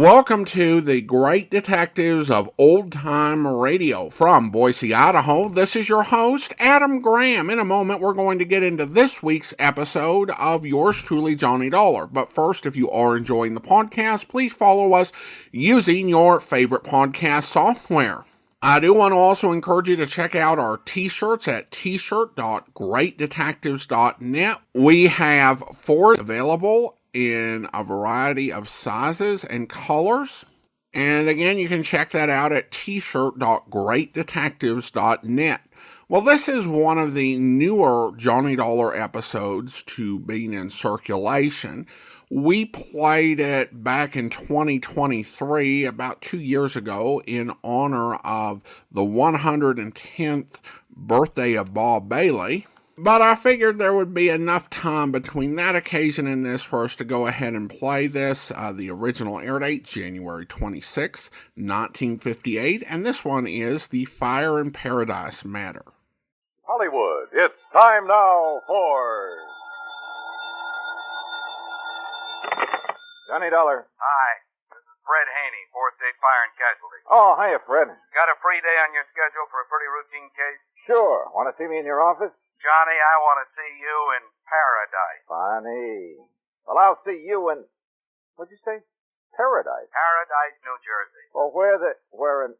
Welcome to the Great Detectives of Old Time Radio from Boise, Idaho. This is your host, Adam Graham. In a moment, we're going to get into this week's episode of yours truly, Johnny Dollar. But first, if you are enjoying the podcast, please follow us using your favorite podcast software. I do want to also encourage you to check out our t-shirts at t-shirt.greatdetectives.net. We have 4 available in a variety of sizes and colors. And again, you can check that out at t-shirt.greatdetectives.net. Well, this is one of the newer Johnny Dollar episodes to being in circulation. We played it back in 2023, about 2 years ago, in honor of the 110th birthday of Bob Bailey. But I figured there would be enough time between that occasion and this for us to go ahead and play this. The original air date, January 26, 1958, and this one is The Fire in Paradise Matter. Hollywood, it's time now for... Johnny Dollar. Hi, this is Fred Haney, 4th State Fire and Casualty. Oh, hiya, Fred. Got a free day on your schedule for a pretty routine case? Sure. Want to see me in your office? Johnny, I want to see you in paradise. Funny. Well, I'll see you in... What'd you say? Paradise? Paradise, New Jersey. Well, where is it? About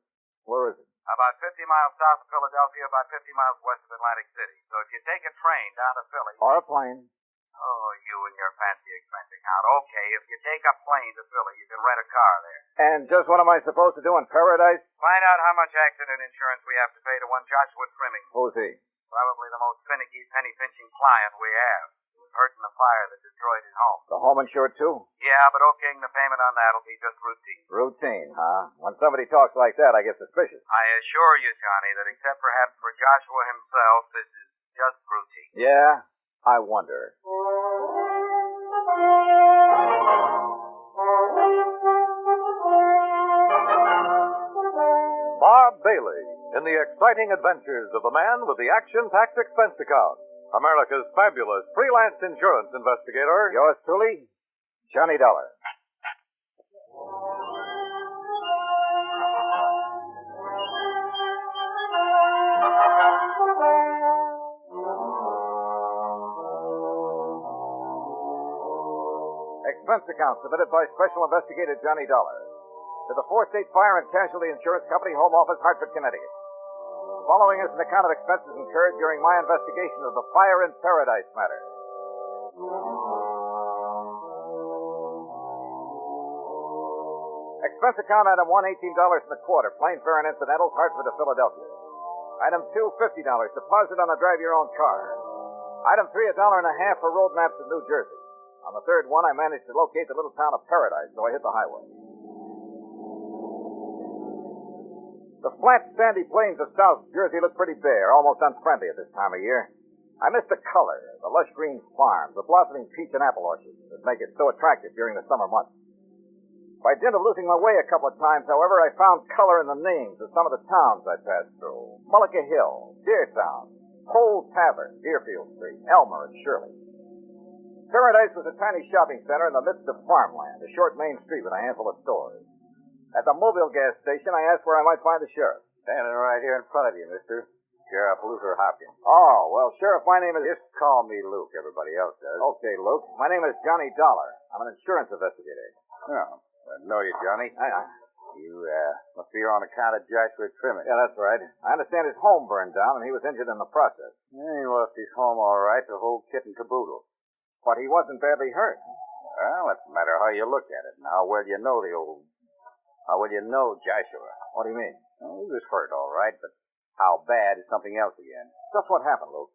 50 miles south of Philadelphia, about 50 miles west of Atlantic City. So if you take a train down to Philly... Or a plane. Oh, you and your fancy expense account. Okay, if you take a plane to Philly, you can rent a car there. And just what am I supposed to do in Paradise? Find out how much accident insurance we have to pay to one Joshua Trimming. Who's he? Probably the most finicky, penny-pinching client we have. He was hurt in the fire that destroyed his home. The home insured, too? Yeah, but okaying the payment on that will be just routine. Routine, huh? When somebody talks like that, I get suspicious. I assure you, Johnny, that except perhaps for Joshua himself, this is just routine. Yeah? I wonder. Bob Bailey, in the exciting adventures of the man with the action-packed expense account, America's fabulous freelance insurance investigator. Yours truly, Johnny Dollar. Expense account submitted by Special Investigator Johnny Dollar to the 4th State Fire and Casualty Insurance Company, Home Office, Hartford, Connecticut. Following is an account of expenses incurred during my investigation of the Fire in Paradise matter. Expense account item 1, $18.25, plane fare and incidentals, Hartford to Philadelphia. Item 2, $50, deposit on a drive-your-own car. Item 3, $1.50 for road maps in New Jersey. On the third one, I managed to locate the little town of Paradise, so I hit the highway. The flat, sandy plains of South Jersey look pretty bare, almost unfriendly at this time of year. I miss the color, the lush green farms, the blossoming peach and apple orchards that make it so attractive during the summer months. By dint of losing my way a couple of times, however, I found color in the names of some of the towns I passed through. Mullica Hill, Deertown, Cole Tavern, Deerfield Street, Elmer, and Shirley. Paradise was a tiny shopping center in the midst of farmland, a short main street with a handful of stores. At the Mobile gas station, I asked where I might find the sheriff. Standing right here in front of you, mister. Sheriff Luther Hopkins. Oh, well, Sheriff, my name is... Just call me Luke. Everybody else does. Okay, Luke. My name is Johnny Dollar. I'm an insurance investigator. Oh, I know you, Johnny. You, must be here on account of Joshua Trimming. Yeah, that's right. I understand his home burned down, and he was injured in the process. He lost his home all right, the whole kit and caboodle. But he wasn't badly hurt. Well, that's a matter how you look at it. Now, how well you know Joshua? What do you mean? Well, he was hurt all right, but how bad is something else again. Just what happened, Luke?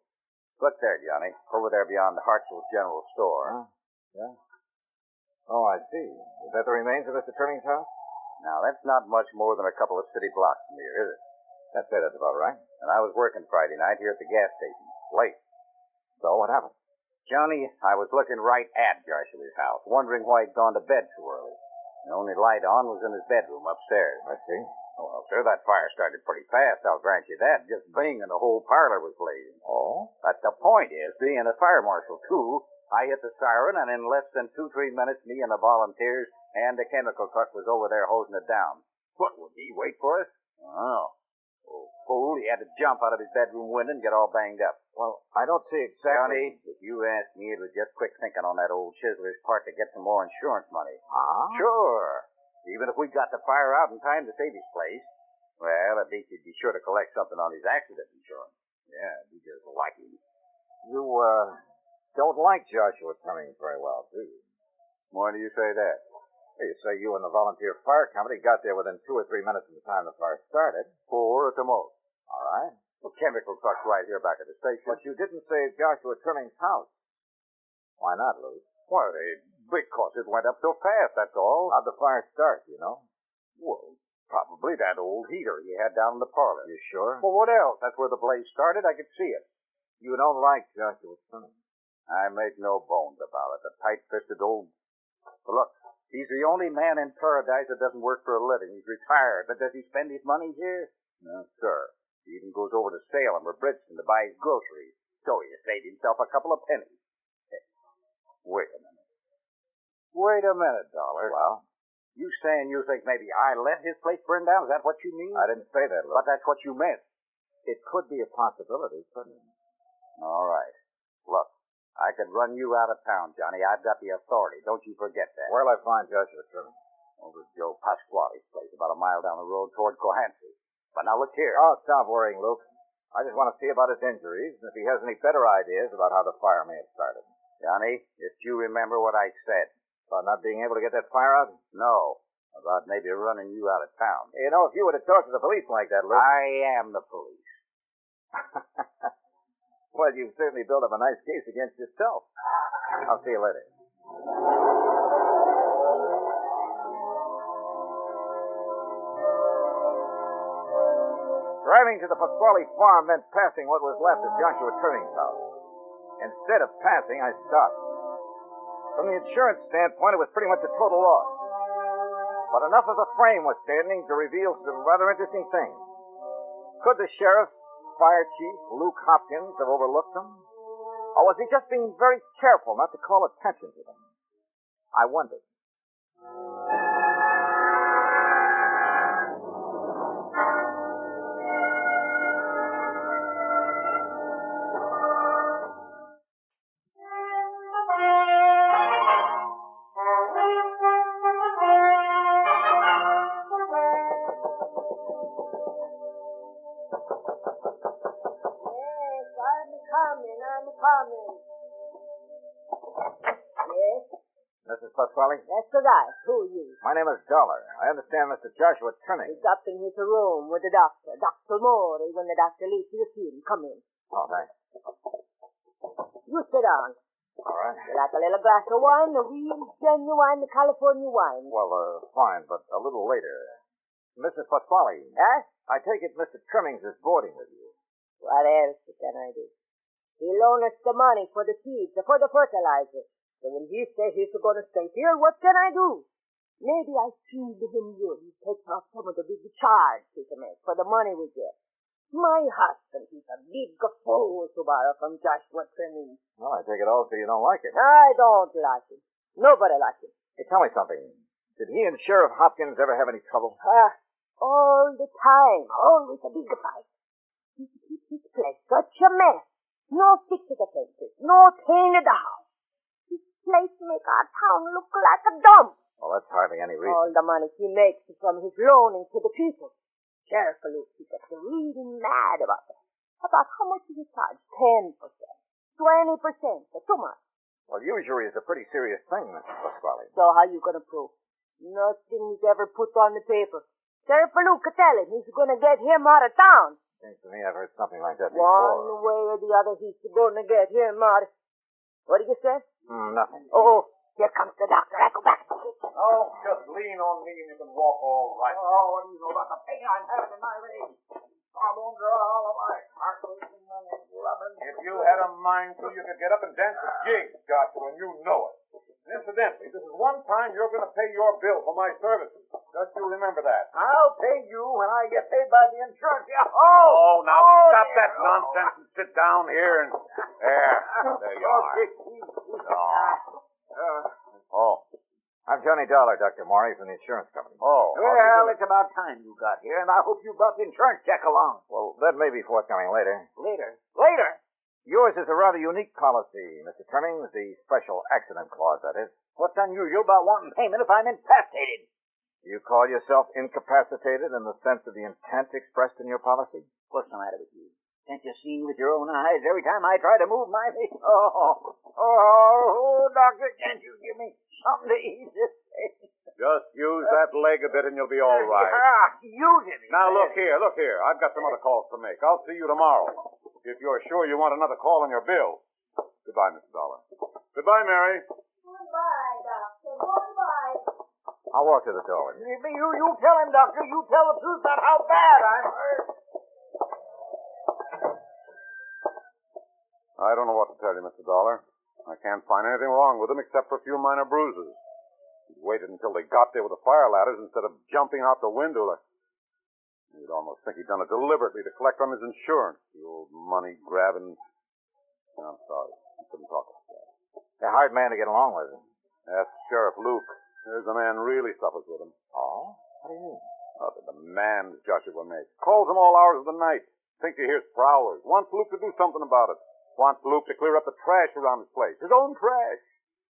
Look there, Johnny. Over there beyond the Hartzell's General Store. Huh? Yeah. Oh, I see. Is that the remains of Mr. Turning's house? Now, that's not much more than a couple of city blocks from here, is it? That's about right. And I was working Friday night here at the gas station. Late. So, what happened? Johnny, I was looking right at Joshua's house, wondering why he'd gone to bed so early. The only light on was in his bedroom upstairs. I see. Well, sir, that fire started pretty fast, I'll grant you that. Just bing and the whole parlor was blazing. Oh? But the point is, being a fire marshal, too, I hit the siren, and in less than 2-3 minutes, me and the volunteers and the chemical truck was over there hosing it down. What, would he wait for us? Oh. Old fool, he had to jump out of his bedroom window and get all banged up. Well, I don't see exactly... Johnny, if you ask me, it was just quick thinking on that old chiseler's part to get some more insurance money. Huh? Sure. Even if we got the fire out in time to save his place, well, at least he'd be sure to collect something on his accident insurance. Yeah, he just like him. You, don't like Joshua Cummings very well, do you? Why do you say that? You say you and the volunteer fire company got there within 2 or 3 minutes of the time the fire started. 4 at the most. All right. The chemical truck's right here back at the station. But you didn't say Joshua Cummings' house. Why not, Lou? Why, because it went up so fast, that's all. How'd the fire start, you know? Well, probably that old heater he had down in the parlor. You sure? Well, what else? That's where the blaze started. I could see it. You don't like Joshua Cummings. I make no bones about it. The tight-fisted old... Look, he's the only man in paradise that doesn't work for a living. He's retired, but does he spend his money here? No, sir. He even goes over to Salem or Bridgeton to buy his groceries. So he saved himself a couple of pennies. Wait a minute. Wait a minute, Dollar. Well? You saying you think maybe I let his place burn down? Is that what you mean? I didn't say that, Lou. But that's what you meant. It could be a possibility, couldn't it? All right. Look, I could run you out of town, Johnny. I've got the authority. Don't you forget that. Where'll I find Joshua Cummings? Over at Joe Pasquale's place, about a mile down the road toward Cohansey. But now look here. Oh, stop worrying, Luke. I just want to see about his injuries and if he has any better ideas about how the fire may have started. Johnny, just you remember what I said. About not being able to get that fire out? No. About maybe running you out of town. You know, if you were to talk to the police like that, Luke... I am the police. Well, you've certainly built up a nice case against yourself. I'll see you later. Driving to the Pasquale farm meant passing what was left of Joshua Cummings' house. Instead of passing, I stopped. From the insurance standpoint, it was pretty much a total loss. But enough of the frame was standing to reveal some rather interesting things. Could the sheriff, fire chief, Luke Hopkins, have overlooked them? Or was he just being very careful not to call attention to them? I wondered. Yes? Mrs. Pasquale? That's the guy. Who are you? My name is Dollar. I understand Mr. Joshua Cummings. He's up in his room with the doctor. Dr. Morey, when the doctor leaves you see him. Come in. Oh, thanks. You sit down. All right. You like a little glass of wine, a real genuine California wine? Well, fine, but a little later. Mrs. Pasquale. Huh? I take it Mr. Cummings is boarding with you. What else can I do? He loaned us the money for the seeds, for the fertilizer. So when he says he's going to stay here, what can I do? Maybe I feed him good and take off some of the big charge he can make for the money we get. My husband, he's a big fool to borrow from Joshua Cummings. Well, I take it also you don't like it. I don't like him. Nobody likes him. Hey, tell me something. Did he and Sheriff Hopkins ever have any trouble? All the time. Always a big fight. He keeps his place such a mess. No fix to the fences. No clean to the house. His place make our town look like a dump. Well, that's hardly any reason. All the money he makes is from his loaning to the people. Sheriff Luke, he gets really mad about that. About how much he charge? 10%, 20%, or too much. Well, usury is a pretty serious thing, Mrs. Pasquale. So how you gonna prove? Nothing is ever put on the paper. Sheriff Luke could tell him he's gonna get him out of town. Seems to me I've heard something like that One before. way or the other, he's gonna get him out. What did you say? Nothing. Oh, here comes the doctor. I go back to the kitchen. Oh, just lean on me and you can walk all right. Oh, what do you know about the pain I'm having in my leg? I'm under all of my cartilage and rubbing. If you had a mind to, you could get up and dance a jig, Joshua, and you know it. And incidentally, this is one time you're going to pay your bill for my services. Just you remember that. I'll pay you when I get paid by the insurance. Oh, now stop yeah. that nonsense and sit down here and... There you are. Oh. I'm Johnny Dollar, Dr. Morey, from the insurance company. Oh. Well, it's about time you got here, and I hope you brought the insurance check along. Well, that may be forthcoming later. Later? Yours is a rather unique policy, Mr. Trimmings, the special accident clause, that is. What's unusual about wanting payment if I'm incapacitated? You call yourself incapacitated in the sense of the intent expressed in your policy? What's the matter with you? Can't you see with your own eyes every time I try to move my feet? Oh, doctor, can't you give me something to eat this day? Just use that leg a bit and you'll be all right. Use it. Now, look here. I've got some other calls to make. I'll see you tomorrow. If you're sure you want another call on your bill. Goodbye, Mr. Dollar. Goodbye, Mary. Goodbye, Doctor. Goodbye. I'll walk to the door with you. You tell him, doctor. You tell the truth about how bad I'm hurt. I don't know what to tell you, Mr. Dollar. I can't find anything wrong with him except for a few minor bruises. He waited until they got there with the fire ladders instead of jumping out the window. You'd almost think he'd done it deliberately to collect on his insurance. The old money-grabbing... I'm sorry. I couldn't talk like that. A hard man to get along with. Ask Sheriff Luke. There's a man really suffers with him. Oh? What do you mean? Oh, the demands Joshua makes. Calls him all hours of the night. Think he hears prowlers. Wants Luke to do something about it. Wants Luke to clear up the trash around his place. His own trash.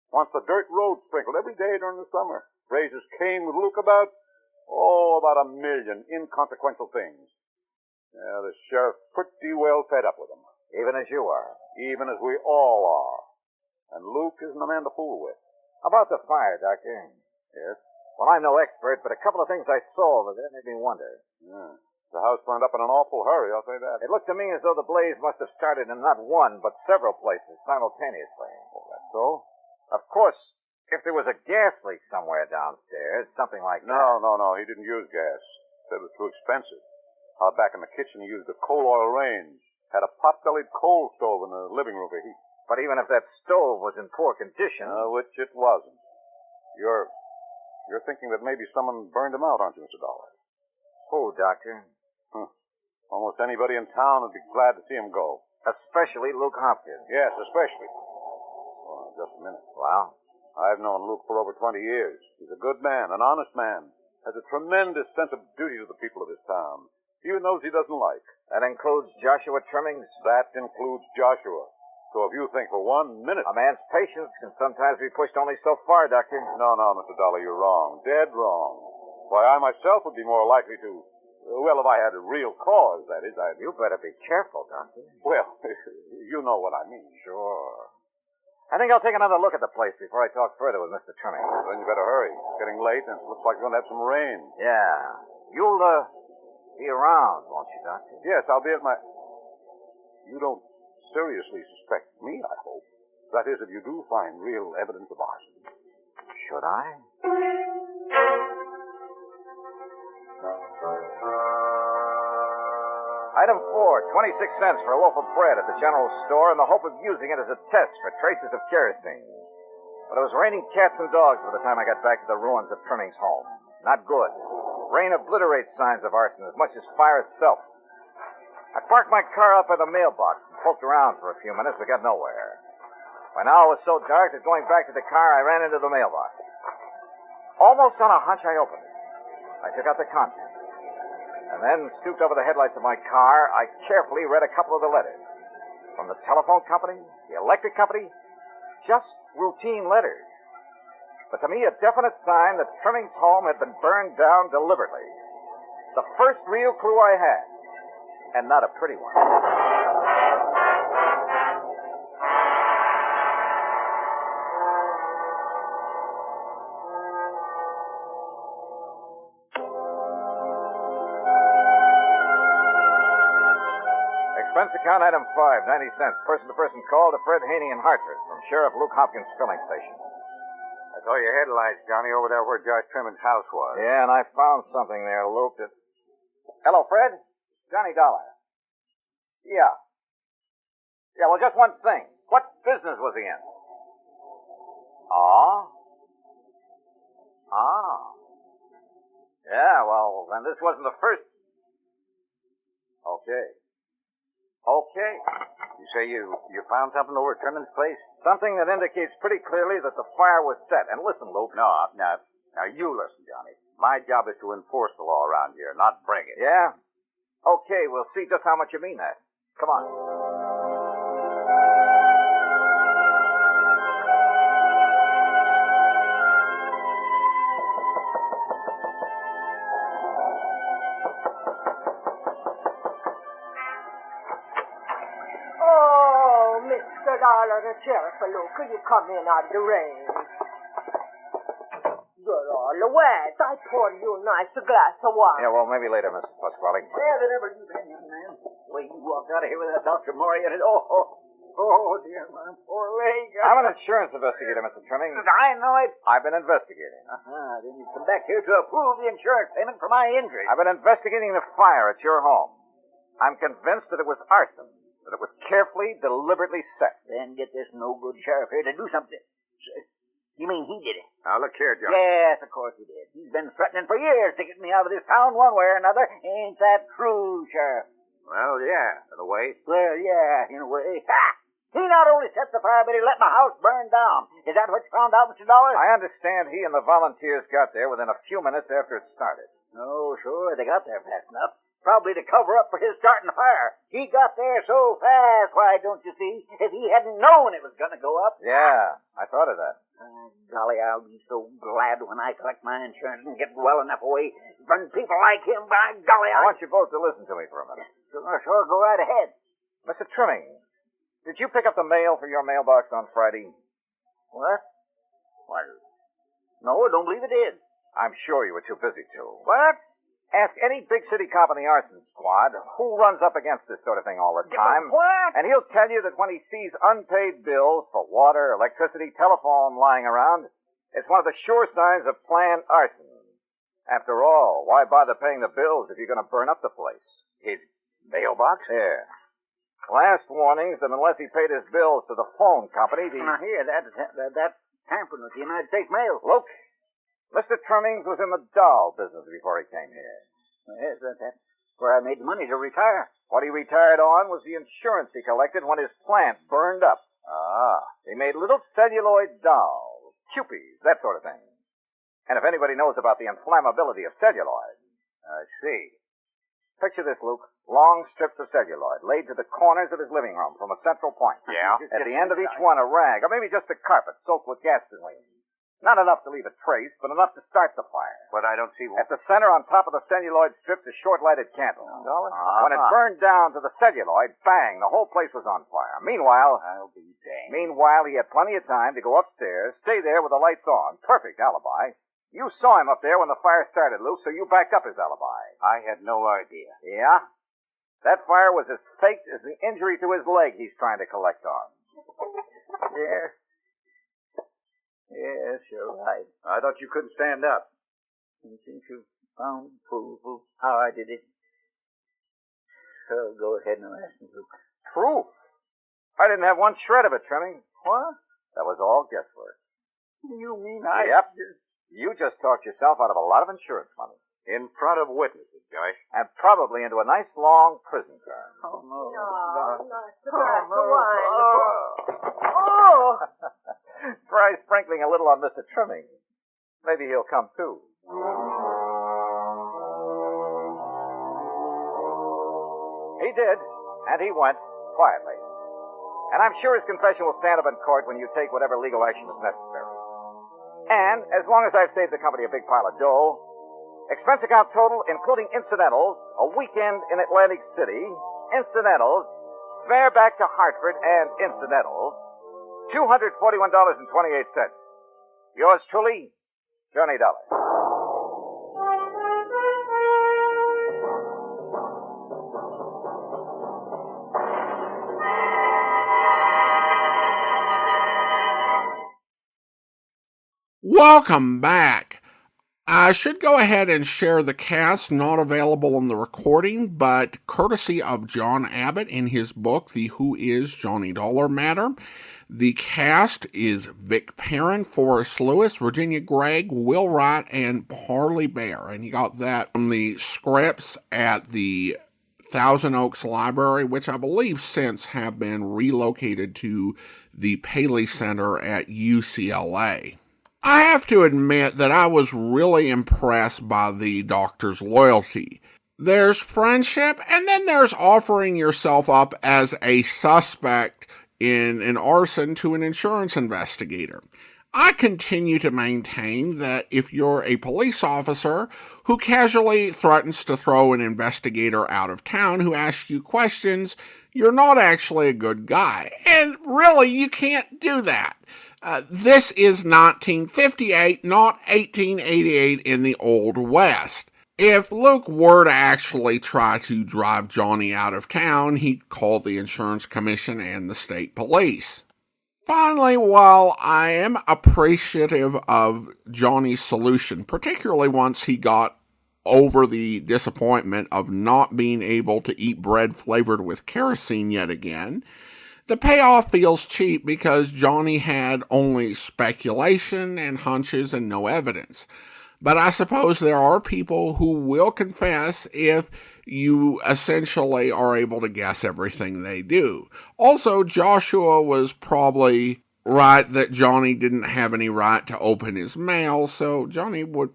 Wants the dirt road sprinkled every day during the summer. Raises Cain with Luke about a million inconsequential things. Yeah, the sheriff's pretty well fed up with him. Even as you are. Even as we all are. And Luke isn't a man to fool with. About the fire, Doctor. Yes? Well, I'm no expert, but a couple of things I saw over there made me wonder. Yeah. The house burned up in an awful hurry, I'll say that. It looked to me as though the blaze must have started in not one, but several places simultaneously. Oh, that's so? Of course, if there was a gas leak somewhere downstairs, something like that. No. He didn't use gas. Said it was too expensive. Out back in the kitchen, he used a coal oil range. Had a pot-bellied coal stove in the living room for heat. But even if that stove was in poor condition... Which it wasn't. You're thinking that maybe someone burned him out, aren't you, Mr. Dollar? Who, Doctor? Almost anybody in town would be glad to see him go. Especially Luke Hopkins. Yes, especially. Oh, just a minute. Well? I've known Luke for over 20 years. He's a good man, an honest man. Has a tremendous sense of duty to the people of his town. Even those he doesn't like. That includes Joshua Trimmings? That includes Joshua. So if you think for 1 minute... A man's patience can sometimes be pushed only so far, Doctor. No, Mr. Dollar, you're wrong. Dead wrong. Why, I myself would be more likely to... Well, if I had a real cause, that is, You better be careful, Doctor. Well, you know what I mean. Sure. I think I'll take another look at the place before I talk further with Mr. Trimmings. Then you better hurry. It's getting late, and it looks like we're going to have some rain. Yeah. You'll, be around, won't you, Doctor? Yes, I'll be at my... You don't seriously suspect me, I hope. That is, if you do find real evidence of arson. Should I? Item 4, 26 cents for a loaf of bread at the general store in the hope of using it as a test for traces of kerosene. But it was raining cats and dogs by the time I got back to the ruins of Trimming's home. Not good. Rain obliterates signs of arson as much as fire itself. I parked my car up by the mailbox and poked around for a few minutes, but got nowhere. By now it was so dark that going back to the car, I ran into the mailbox. Almost on a hunch, I opened it. I took out the contents. And then, stooped over the headlights of my car, I carefully read a couple of the letters. From the telephone company, the electric company, just routine letters. But to me, a definite sign that Trimming's home had been burned down deliberately. The first real clue I had, and not a pretty one. Expense account item 5, 90 cents. Person-to-person call to Fred Haney in Hartford from Sheriff Luke Hopkins' filling station. I saw your headlights, Johnny, over there where Josh Trimming's house was. Yeah, and I found something there, Luke, that... Hello, Fred? Johnny Dollar. Yeah. Yeah, well, just one thing. What business was he in? Ah. Yeah, well, then this wasn't the first. Okay. Okay. You say you found something over at Trimming's place? Something that indicates pretty clearly that the fire was set. And listen, Luke. No, now you listen, Johnny. My job is to enforce the law around here, not break it. Yeah? Okay, we'll see just how much you mean that. Come on. Oh, Mr. Dollar, the sheriff, look, you come in out of the rain. You're all wet. I poured you a nice glass of wine. Yeah, well, maybe later, Mrs. Pasquale. Where the devil you been, young man? Well, you walked out of here with that Dr. Murray in it. Oh, dear, my poor leg. I'm an insurance investigator, Mr. Trimming. I know it. I've been investigating. Then you come back here to approve the insurance payment for my injury. I've been investigating the fire at your home. I'm convinced that it was arson, that it was carefully, deliberately set. Then get this no-good sheriff here to do something. You mean he did it? Now, look here, Johnny. Yes, of course he did. He's been threatening for years to get me out of this town one way or another. Ain't that true, Sheriff? Well, yeah, in a way. Well, yeah, in a way. Ha! He not only set the fire, but he let my house burn down. Is that what you found out, Mr. Dollar? I understand he and the volunteers got there within a few minutes after it started. Oh, sure, they got there fast enough. Probably to cover up for his starting the fire. He got there so fast, why, don't you see? If he hadn't known it was going to go up. Yeah, I thought of that. Golly, I'll be so glad when I collect my insurance and get well enough away from people like him. By golly, I want you both to listen to me for a minute. Sure, go right ahead. Mr. Trimming, did you pick up the mail for your mailbox on Friday? What? What? No, I don't believe it did. I'm sure you were too busy to. What? Ask any big city cop in the arson squad who runs up against this sort of thing all the time. What? And he'll tell you that when he sees unpaid bills for water, electricity, telephone lying around, it's one of the sure signs of planned arson. After all, why bother paying the bills if you're going to burn up the place? His mailbox? Yeah. Last warnings that unless he paid his bills to the phone company, Now, here, that's tampering with the United States mail. Look, Mr. Trimmings was in the doll business before he came here. Yes, that's where I made the money to retire. What he retired on was the insurance he collected when his plant burned up. He made little celluloid dolls, cupies, that sort of thing. And if anybody knows about the inflammability of celluloid, I see. Picture this, Luke. Long strips of celluloid laid to the corners of his living room from a central point. Yeah? At the end of each one, a rag, or maybe just a carpet soaked with gasoline. Not enough to leave a trace, but enough to start the fire. But I don't see what... At the center, on top of the celluloid strips, a short-lighted candle. When it burned down to the celluloid, bang, the whole place was on fire. Meanwhile... I'll be danged. Meanwhile, he had plenty of time to go upstairs, stay there with the lights on. Perfect alibi. You saw him up there when the fire started, Luke, so you backed up his alibi. I had no idea. Yeah? That fire was as faked as the injury to his leg he's trying to collect on. Yeah. Yes, you're right. I thought you couldn't stand up. And since you found proof of how I did it, so go ahead and ask me, Luke. Proof? I didn't have one shred of it, Trimming. What? That was all guesswork. You mean I... Yep. You just talked yourself out of a lot of insurance money. In front of witnesses, Joyce. And probably into a nice long prison term. Oh, no. Oh, nice glass of wine. Oh! Try sprinkling a little on Mr. Trimming. Maybe he'll come too. He did, and he went quietly. And I'm sure his confession will stand up in court when you take whatever legal action is necessary. And as long as I've saved the company a big pile of dough, expense account total, including incidentals, a weekend in Atlantic City, incidentals, fare back to Hartford and incidentals, $241.28. Yours truly, Johnny Dollar. Welcome back. I should go ahead and share the cast, not available in the recording, but courtesy of John Abbott in his book, The Who Is Johnny Dollar Matter. The cast is Vic Perrin, Forrest Lewis, Virginia Gregg, Will Wright, and Parley Baer. And he got that from the scripts at the Thousand Oaks Library, which I believe since have been relocated to the Paley Center at UCLA. I have to admit that I was really impressed by the doctor's loyalty. There's friendship, and then there's offering yourself up as a suspect in an arson to an insurance investigator. I continue to maintain that if you're a police officer who casually threatens to throw an investigator out of town who asks you questions, you're not actually a good guy. And really, you can't do that. This is 1958, not 1888 in the Old West. If Luke were to actually try to drive Johnny out of town, he'd call the insurance commission and the state police. Finally, while I am appreciative of Johnny's solution, particularly once he got over the disappointment of not being able to eat bread flavored with kerosene yet again, the payoff feels cheap because Johnny had only speculation and hunches and no evidence. But I suppose there are people who will confess if you essentially are able to guess everything they do. Also, Joshua was probably right that Johnny didn't have any right to open his mail, so Johnny would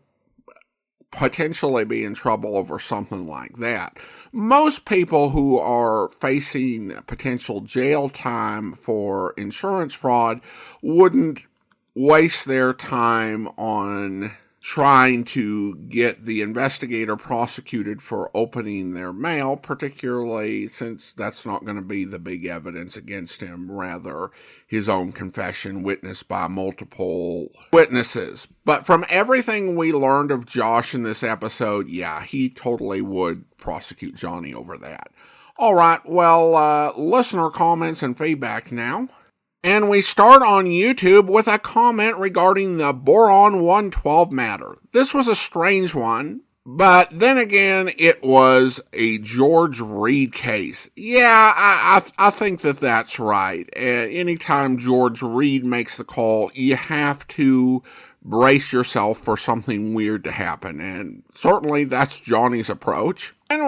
potentially be in trouble over something like that. Most people who are facing potential jail time for insurance fraud wouldn't waste their time on trying to get the investigator prosecuted for opening their mail, particularly since that's not going to be the big evidence against him, rather his own confession witnessed by multiple witnesses. But from everything we learned of Josh in this episode, yeah, he totally would prosecute Johnny over that. All right, well, listener comments and feedback now. And we start on YouTube with a comment regarding the Boron 112 matter. This was a strange one, but then again, it was a George Reed case. Yeah, I think that's right. Anytime George Reed makes the call, you have to brace yourself for something weird to happen, and certainly that's Johnny's approach. And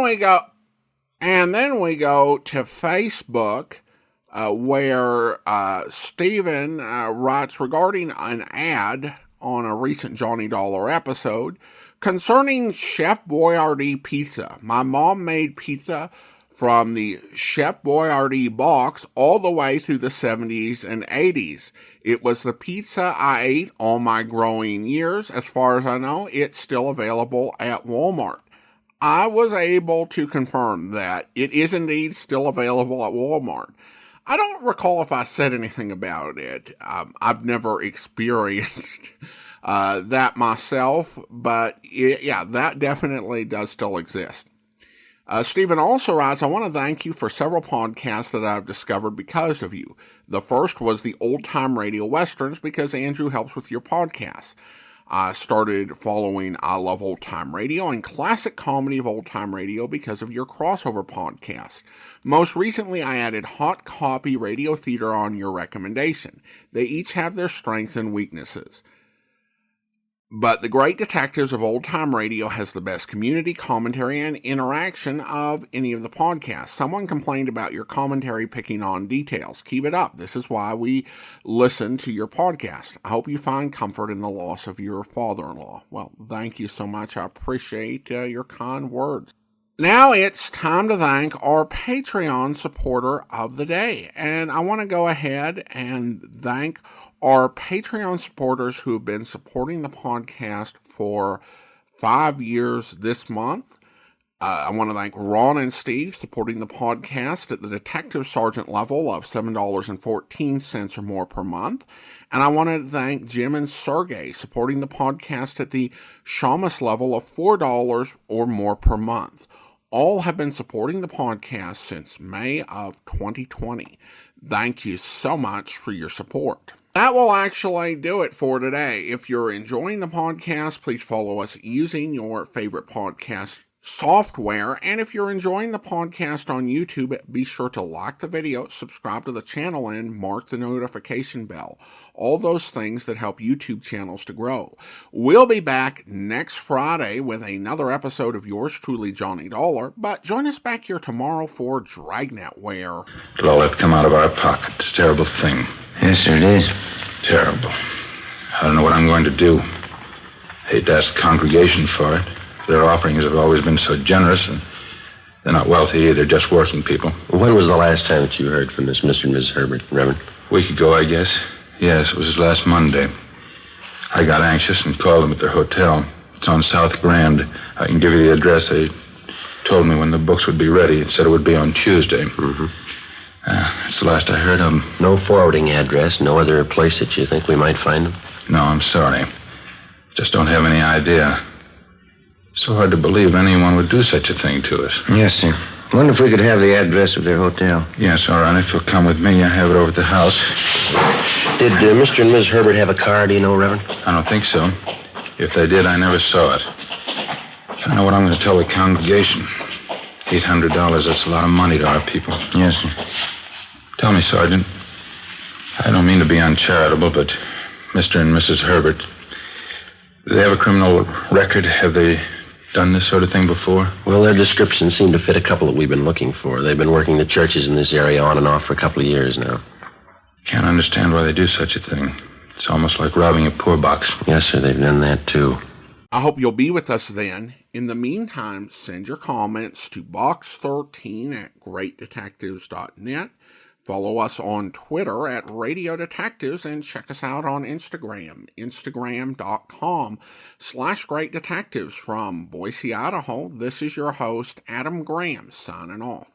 then we go to Facebook, where Stephen writes regarding an ad on a recent Johnny Dollar episode concerning Chef Boyardee pizza. My mom made pizza from the Chef Boyardee box all the way through the 70s and 80s. It was the pizza I ate all my growing years. As far as I know, it's still available at Walmart. I was able to confirm that it is indeed still available at Walmart. I don't recall if I said anything about it. I've never experienced that myself, but that definitely does still exist. Stephen also writes, I want to thank you for several podcasts that I've discovered because of you. The first was the Old Time Radio Westerns because Andrew helps with your podcast. I started following I Love Old Time Radio and Classic Comedy of Old Time Radio because of your crossover podcast. Most recently, I added Hot Copy Radio Theater on your recommendation. They each have their strengths and weaknesses. But The Great Detectives of Old Time Radio has the best community commentary and interaction of any of the podcasts. Someone complained about your commentary picking on details. Keep it up. This is why we listen to your podcast. I hope you find comfort in the loss of your father-in-law. Well, thank you so much. I appreciate your kind words. Now it's time to thank our Patreon supporter of the day. And I want to go ahead and thank our Patreon supporters who have been supporting the podcast for 5 years this month. I want to thank Ron and Steve supporting the podcast at the Detective Sergeant level of $7.14 or more per month. And I want to thank Jim and Sergey supporting the podcast at the Shamus level of $4 or more per month. All have been supporting the podcast since May of 2020. Thank you so much for your support. That will actually do it for today. If you're enjoying the podcast, please follow us using your favorite podcast software. And if you're enjoying the podcast on YouTube, be sure to like the video, subscribe to the channel, and mark the notification bell. All those things that help YouTube channels to grow. We'll be back next Friday with another episode of yours truly, Johnny Dollar. But join us back here tomorrow for Dragnet, where It'll all have to come out of our pocket. It's a terrible thing. Yes, sir, it is. Terrible. I don't know what I'm going to do. Hate to ask the congregation for it. Their offerings have always been so generous, and they're not wealthy either, just working people. When was the last time that you heard from this Mr. and Mrs. Herbert, Reverend? A week ago, I guess. Yes, it was last Monday. I got anxious and called them at their hotel. It's on South Grand. I can give you the address. They told me when the books would be ready. It said it would be on Tuesday. Mm-hmm. That's the last I heard of them. No forwarding address, no other place that you think we might find them? No, I'm sorry. Just don't have any idea. So hard to believe anyone would do such a thing to us. Yes, sir. Wonder if we could have the address of their hotel. Yes, all right. If you'll come with me, I have it over at the house. Did Mr. and Mrs. Herbert have a car, do you know, Reverend? I don't think so. If they did, I never saw it. I don't know what I'm going to tell the congregation. $800, that's a lot of money to our people. Yes, sir. Tell me, Sergeant. I don't mean to be uncharitable, but Mr. and Mrs. Herbert, do they have a criminal record? Have they done this sort of thing before? Well, their descriptions seem to fit a couple that we've been looking for. They've been working the churches in this area on and off for a couple of years now. Can't understand why they do such a thing. It's almost like robbing a poor box. Yes, sir, they've done that, too. I hope you'll be with us then. In the meantime, send your comments to box13@greatdetectives.net. Follow us on Twitter at Radio Detectives, and check us out on Instagram, instagram.com/Great Detectives. From Boise, Idaho, this is your host, Adam Graham, signing off.